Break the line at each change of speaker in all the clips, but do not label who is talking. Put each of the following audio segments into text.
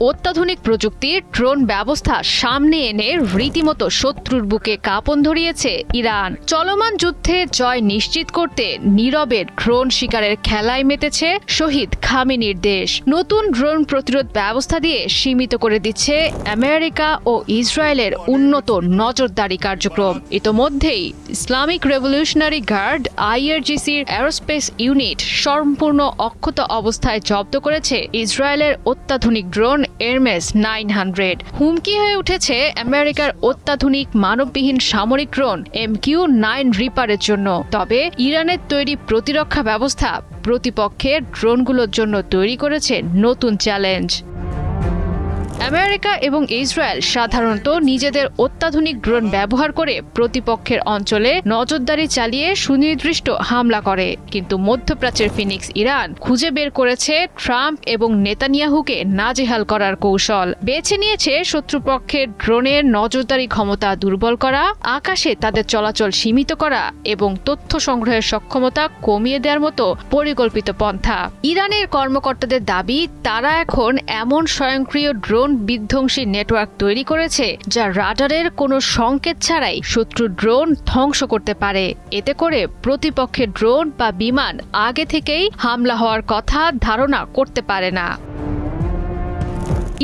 অত্যাধুনিক প্রযুক্তির ড্রোন ব্যবস্থা সামনে এনে রীতিমতো শত্রুর বুকে কাঁপন ধরিয়েছে ইরান। চলমান যুদ্ধে জয় নিশ্চিত করতে নীরবে ড্রোন শিকারের খেলায় মেতেছে শহীদ খামেনির দেশ। নতুন ড্রোন প্রতিরোধ ব্যবস্থা দিয়ে সীমিত করে দিচ্ছে আমেরিকা ও ইসরায়েলের উন্নত নজরদারি কার্যক্রম। ইতোমধ্যেই ইসলামিক রেভলিউশনারি গার্ড IRGCর অ্যারোস্পেস ইউনিট সম্পূর্ণ অক্ষত অবস্থায় জব্দ করেছে ইসরায়েলের অত্যাধুনিক ড্রোন এরমেস 900। হুমকি হয়ে উঠেছে আমেরিকার অত্যাধুনিক মানববিহীন সামরিক ড্রোন MQ-9 রিপারের জন্য। তবে ইরানের তৈরি প্রতিরক্ষা ব্যবস্থা প্রতিপক্ষের ড্রোনগুলোর জন্য তৈরি করেছে নতুন চ্যালেঞ্জ। আমেরিকা এবং ইসরায়েল সাধারণত নিজেদের অত্যাধুনিক ড্রোন ব্যবহার করে প্রতিপক্ষের অঞ্চলে নজরদারি চালিয়ে সুনির্দিষ্ট হামলা করে, কিন্তু মধ্যপ্রাচ্যের ফিনিক্স ইরান খুঁজে বের করেছে ট্রাম্প এবং নেতানিয়াহুকে নাজেহাল করার কৌশল। বেছে নিয়েছে শত্রুপক্ষের ড্রোনের নজরদারি ক্ষমতা দুর্বল করা, আকাশে তাদের চলাচল সীমিত করা এবং তথ্য সংগ্রহের সক্ষমতা কমিয়ে দেওয়ার মতো পরিকল্পিত পন্থা। ইরানের কর্মকর্তাদের দাবি, তারা এখন এমন স্বয়ংক্রিয় ড্রোন বিধ্বংসী নেটওয়ার্ক তৈরি করেছে যা রাডারের কোনো সংকেত ছাড়াই শত্রুর ড্রোন ধ্বংস করতে পারে। এতে করে প্রতিপক্ষের ড্রোন বা বিমান আগে থেকেই হামলা হওয়ার কথা ধারণা করতে পারে না।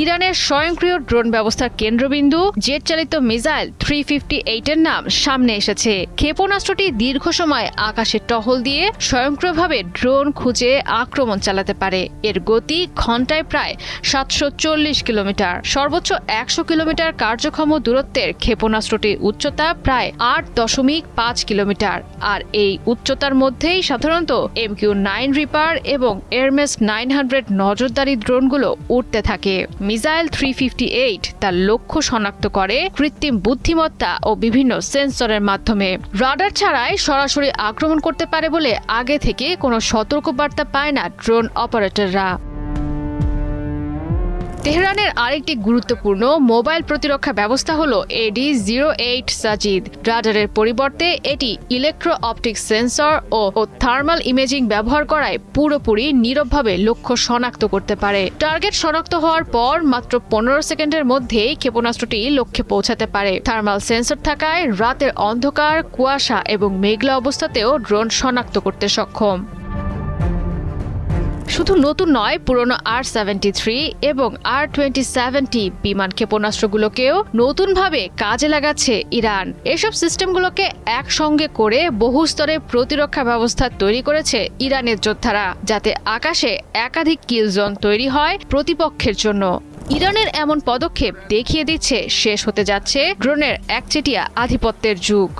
ইরানের স্বয়ংক্রিয় ড্রোন ব্যবস্থার কেন্দ্রবিন্দু জেট চালিত মিসাইল 358 এর নাম সামনে এসেছে। ক্ষেপণাস্ত্রটি দীর্ঘ সময় আকাশে টহল দিয়ে স্বয়ংক্রিয়ভাবে ড্রোন খুঁজে আক্রমণ চালাতে পারে। এর গতি ঘন্টায় প্রায় 740 কিলোমিটার। সর্বোচ্চ 100 কিলোমিটার কার্যক্ষম দূরত্বের ক্ষেপণাস্ত্রটির উচ্চতা প্রায় 8.5 কিলোমিটার। আর এই উচ্চতার মধ্যেই সাধারণত MQ-9 রিপার এবং এরমেস 900 নজরদারি ড্রোনগুলো উঠতে থাকে। মিসাইল 358 তার লক্ষ্য শনাক্ত করে কৃত্রিম বুদ্ধিমত্তা ও বিভিন্ন সেন্সরের মাধ্যমে। রাডার ছাড়াই সরাসরি আক্রমণ করতে পারে বলে আগে থেকে কোনো সতর্কবার্তা পায় না ড্রোন অপারেটররা। তেহরানের আরেকটি গুরুত্বপূর্ণ মোবাইল প্রতিরক্ষা ব্যবস্থা হলো AD-08 সাজিদ। রাডারের পরিবর্তে এটি ইলেকট্রো অপটিক সেন্সর ও থার্মাল ইমেজিং ব্যবহার করায় পুরোপুরি নীরবভাবে লক্ষ্য শনাক্ত করতে পারে। টার্গেট শনাক্ত হওয়ার পর মাত্র 15 সেকেন্ডের মধ্যেই ক্ষেপণাস্ত্রটি লক্ষ্যে পৌঁছাতে পারে। থার্মাল সেন্সর থাকায় রাতের অন্ধকার, কুয়াশা এবং মেঘলা অবস্থাতেও ড্রোন শনাক্ত করতে সক্ষম। শুধু নতুন নয়, পুরনো R-73 এবং R-2070 বিমান ক্ষেপণাস্ত্রগুলোকেও নতুনভাবে কাজে লাগাচ্ছে ইরান। এসব সিস্টেমগুলোকে একসঙ্গে করে বহুস্তরে প্রতিরক্ষা ব্যবস্থা তৈরি করেছে ইরানের যোদ্ধারা, যাতে আকাশে একাধিক কিল জোন তৈরি হয় প্রতিপক্ষের জন্য। ইরানের এমন পদক্ষেপ দেখিয়ে দিচ্ছে শেষ হতে যাচ্ছে ড্রোনের একচেটিয়া আধিপত্যের যুগ।